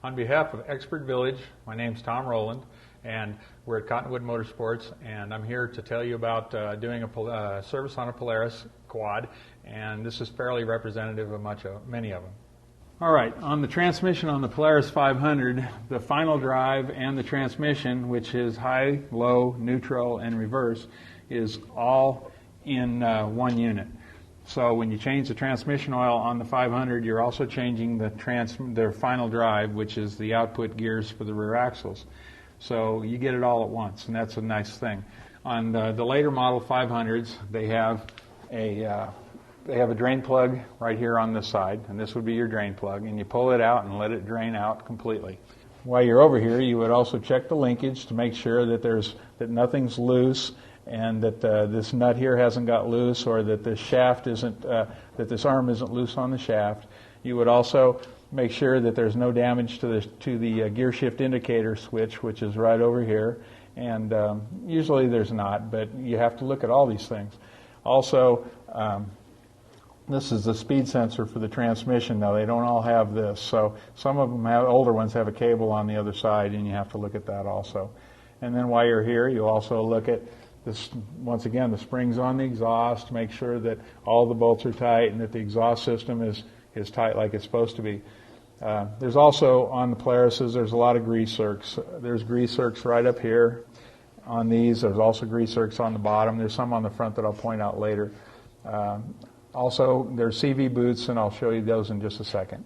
On behalf of Expert Village, my name's Tom Rowland, and we're at Cottonwood Motorsports, and I'm here to tell you about doing a service on a Polaris quad, and this is fairly representative of many of them. All right, on the transmission on the Polaris 500, the final drive and the transmission, which is high, low, neutral, and reverse, is all in one unit. So when you change the transmission oil on the 500, you're also changing the final drive, which is the output gears for the rear axles. So you get it all at once, and that's a nice thing. On the later model 500s, they have a drain plug right here on this side, and this would be your drain plug, and you pull it out and let it drain out completely. While you're over here, you would also check the linkage to make sure that nothing's loose, and that this nut here hasn't got loose, or that this shaft isn't, that this arm isn't loose on the shaft. You would also make sure that there's no damage to the gear shift indicator switch, which is right over here. And usually there's not, but you have to look at all these things. Also, this is the speed sensor for the transmission. Now, they don't all have this, so some of them older ones have a cable on the other side, and you have to look at that also. And then while you're here, you also look at this, once again, the springs on the exhaust, make sure that all the bolts are tight and that the exhaust system is tight like it's supposed to be. There's also, on the Polarises, there's a lot of grease zerks. There's grease zerks right up here on these. There's also grease zerks on the bottom. There's some on the front that I'll point out later. Also, there's CV boots, and I'll show you those in just a second.